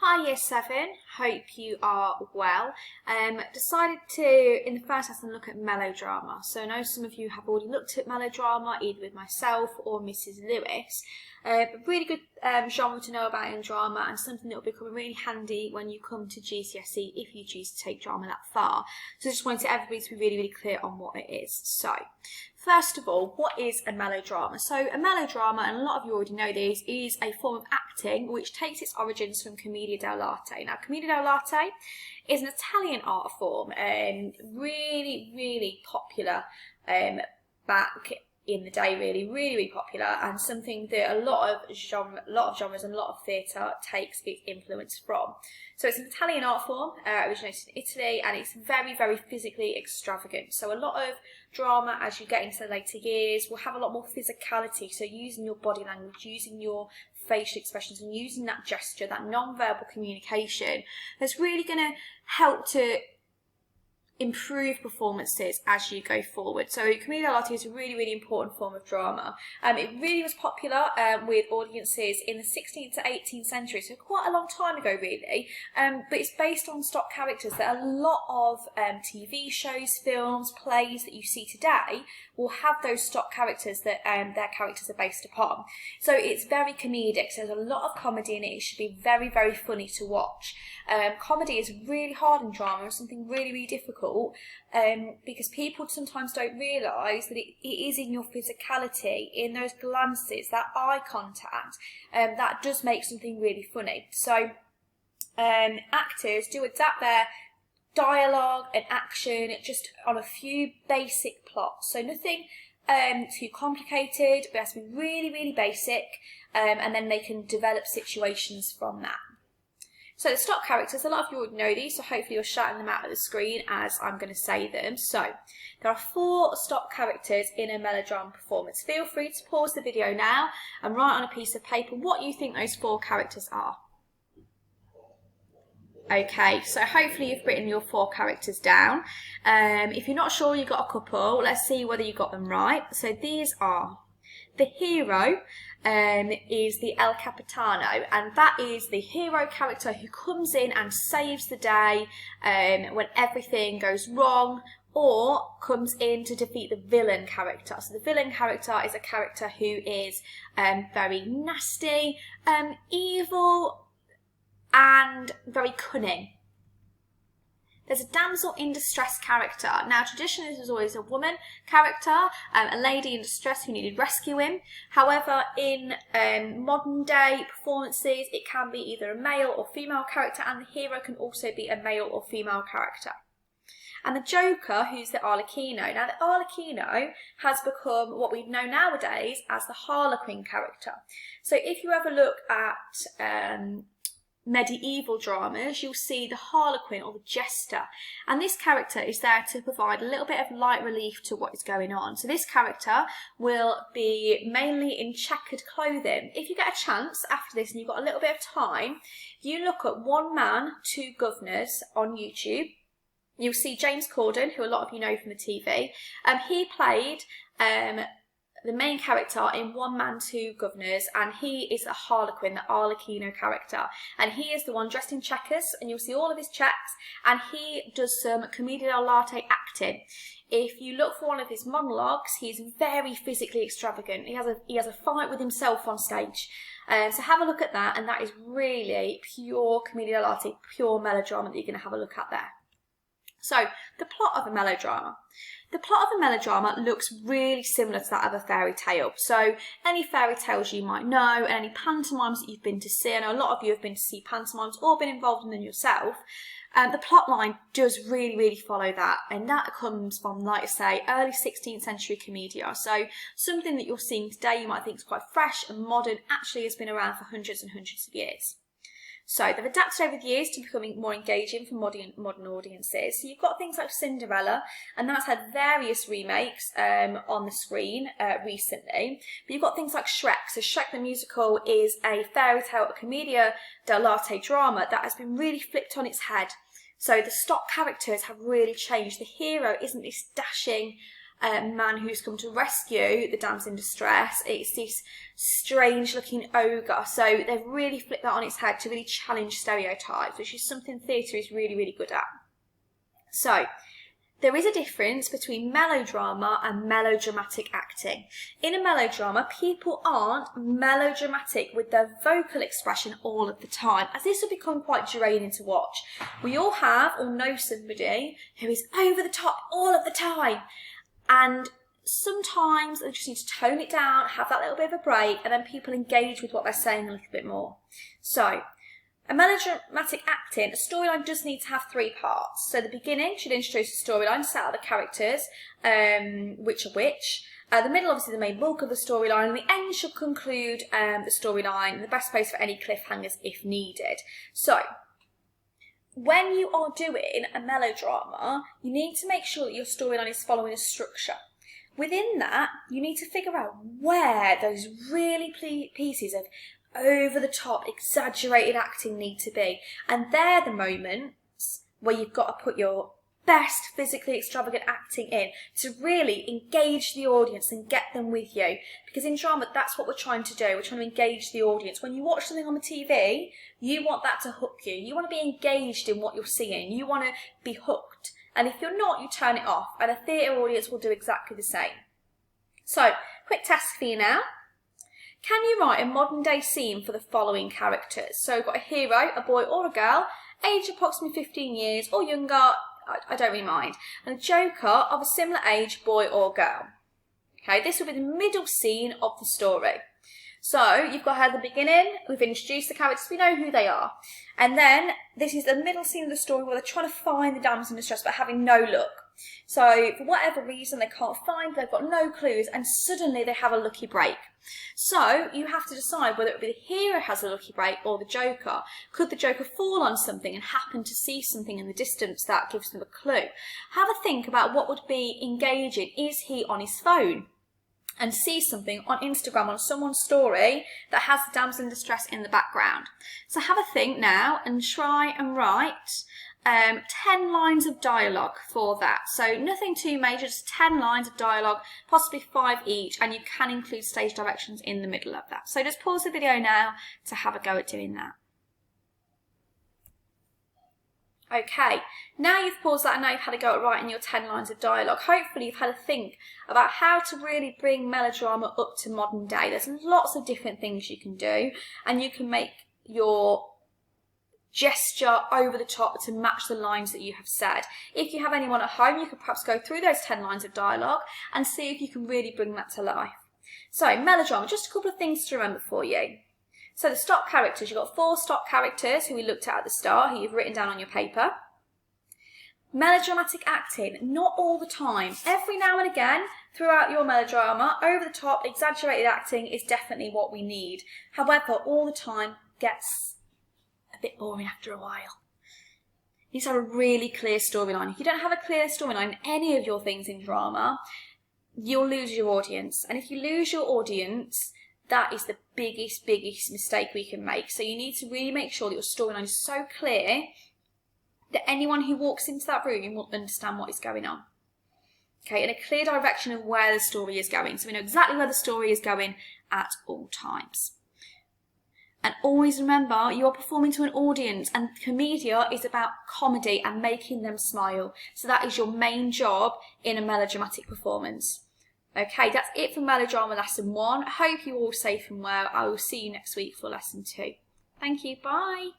Hi Year 7, hope you are well. Decided to, in the first lesson, look at melodrama. So I know some of you have already looked at melodrama, either with myself or Mrs. Lewis. A really good genre to know about in drama, and something that will become really handy when you come to GCSE if you choose to take drama that far. So I just wanted everybody to be really clear on what it is. So, first of all, what is a melodrama? So a melodrama, and a lot of you already know this, is a form of acting which takes its origins from commedia dell'arte. Now, commedia dell'arte is an Italian art form, really popular back in the day, really popular, and something that a lot of genres and a lot of theatre takes its influence from. So it's an Italian art form, originated in Italy, and it's very physically extravagant. So a lot of drama, as you get into the later years, will have a lot more physicality, so using your body language, using your facial expressions, and using that gesture, that non-verbal communication, that's really going to help to improve performances as you go forward. So commedia dell'arte is a really important form of drama. It really was popular with audiences in the 16th to 18th century, so quite a long time ago really, but it's based on stock characters that a lot of TV shows, films, plays that you see today will have those stock characters that their characters are based upon. So it's very comedic, so there's a lot of comedy in it. It should be very funny to watch. Comedy is really hard in drama, and something really difficult, because people sometimes don't realise that it is in your physicality, in those glances, that eye contact, that does make something really funny. So actors do adapt their dialogue and action just on a few basic plots, so nothing too complicated, but it has to be really basic, and then they can develop situations from that. So the stock characters, a lot of you already know these, so hopefully you're shouting them out at the screen as I'm going to say them. So there are 4 stock characters in a melodrama performance. Feel free to pause the video now and write on a piece of paper what you think those 4 characters are. Okay, so hopefully you've written your 4 characters down. If you're not sure, you've got a couple. Let's see whether you got them right. So these are: the hero is the El Capitano, and that is the hero character who comes in and saves the day when everything goes wrong, or comes in to defeat the villain character. So the villain character is a character who is very nasty, evil, and very cunning. There's a damsel in distress character. Now, traditionally, this was always a woman character, a lady in distress who needed rescuing. However, in modern day performances, it can be either a male or female character, and the hero can also be a male or female character. And the Joker, who's the Arlecchino. Now, the Arlecchino has become what we know nowadays as the Harlequin character. So if you ever look at medieval dramas, you'll see the Harlequin or the Jester, and this character is there to provide a little bit of light relief to what is going on. So this character will be mainly in checkered clothing. If you get a chance after this and you've got a little bit of time, you look at One Man, Two Governors on YouTube. You'll see James Corden, who a lot of you know from the TV. He played the main character in One Man, Two Governors, and he is a Harlequin, the Arlecchino character, and he is the one dressed in checkers, and you'll see all of his checks, and he does some commedia dell'arte acting. If you look for one of his monologues, he's very physically extravagant. He has a fight with himself on stage. So have a look at that, and that is really pure commedia dell'arte, pure melodrama that you're going to have a look at there. So, the plot of a melodrama. The plot of a melodrama looks really similar to that of a fairy tale. So, any fairy tales you might know, and any pantomimes that you've been to see, I know a lot of you have been to see pantomimes or been involved in them yourself, the plot line does really follow that, and that comes from, like I say, early 16th century commedia. So, something that you're seeing today you might think is quite fresh and modern, actually has been around for hundreds and hundreds of years. So they've adapted over the years to becoming more engaging for modern audiences. So you've got things like Cinderella, and that's had various remakes on the screen recently. But you've got things like Shrek. So Shrek the musical is a fairy tale, a commedia dell'arte drama that has been really flipped on its head. So the stock characters have really changed. The hero isn't this dashing man who's come to rescue the damsel in distress. It's this strange looking ogre. So they've really flipped that on its head to really challenge stereotypes, which is something theatre is really, really good at. So there is a difference between melodrama and melodramatic acting. In a melodrama, people aren't melodramatic with their vocal expression all of the time, as this will become quite draining to watch. We all have or know somebody who is over the top all of the time, and sometimes they just need to tone it down, have that little bit of a break, and then people engage with what they're saying a little bit more. So a melodramatic acting, a storyline does need to have 3 parts. So the beginning should introduce the storyline, set out the characters, which are which. The middle, obviously, the main bulk of the storyline, and the end should conclude the storyline, the best place for any cliffhangers if needed. So when you are doing a melodrama, you need to make sure that your storyline is following a structure. Within that, you need to figure out where those really pieces of over-the-top, exaggerated acting need to be. And they're the moments where you've got to put your best physically extravagant acting in to really engage the audience and get them with you. Because in drama, that's what we're trying to do. We're trying to engage the audience. When you watch something on the TV, you want that to hook you. You want to be engaged in what you're seeing. You want to be hooked. And if you're not, you turn it off. And a theatre audience will do exactly the same. So, quick task for you now. Can you write a modern day scene for the following characters? So we've got a hero, a boy or a girl, age approximately 15 years or younger, I don't really mind, and a joker of a similar age, boy or girl. Okay, this will be the middle scene of the story. So you've got her at the beginning, we've introduced the characters, we know who they are. And then this is the middle scene of the story where they're trying to find the damsel in distress but having no luck. So for whatever reason they can't find, they've got no clues, and suddenly they have a lucky break. So you have to decide whether it be the hero has a lucky break or the joker. Could the joker fall on something and happen to see something in the distance that gives them a clue? Have a think about what would be engaging. Is he on his phone and see something on Instagram on someone's story that has the damsel in distress in the background? So have a think now and try and write 10 lines of dialogue for that. So nothing too major, just 10 lines of dialogue, possibly 5 each, and you can include stage directions in the middle of that. So just pause the video now to have a go at doing that. Okay, now you've paused that and now you've had a go at writing your 10 lines of dialogue. Hopefully you've had a think about how to really bring melodrama up to modern day. There's lots of different things you can do, and you can make your gesture over the top to match the lines that you have said. If you have anyone at home, you could perhaps go through those 10 lines of dialogue and see if you can really bring that to life. So melodrama, just a couple of things to remember for you. So the stock characters, you've got 4 stock characters who we looked at the start, who you've written down on your paper. Melodramatic acting, not all the time. Every now and again, throughout your melodrama, over the top, exaggerated acting is definitely what we need. However, all the time gets a bit boring after a while. You need to have a really clear storyline. If you don't have a clear storyline in any of your things in drama, you'll lose your audience. And if you lose your audience, that is the biggest mistake we can make. So you need to really make sure that your storyline is so clear that anyone who walks into that room will understand what is going on. Okay, and a clear direction of where the story is going. So we know exactly where the story is going at all times. And always remember, you're performing to an audience, and commedia is about comedy and making them smile. So that is your main job in a melodramatic performance. Okay, that's it for Melodrama Lesson 1. I hope you're all safe and well. I will see you next week for Lesson 2. Thank you, bye.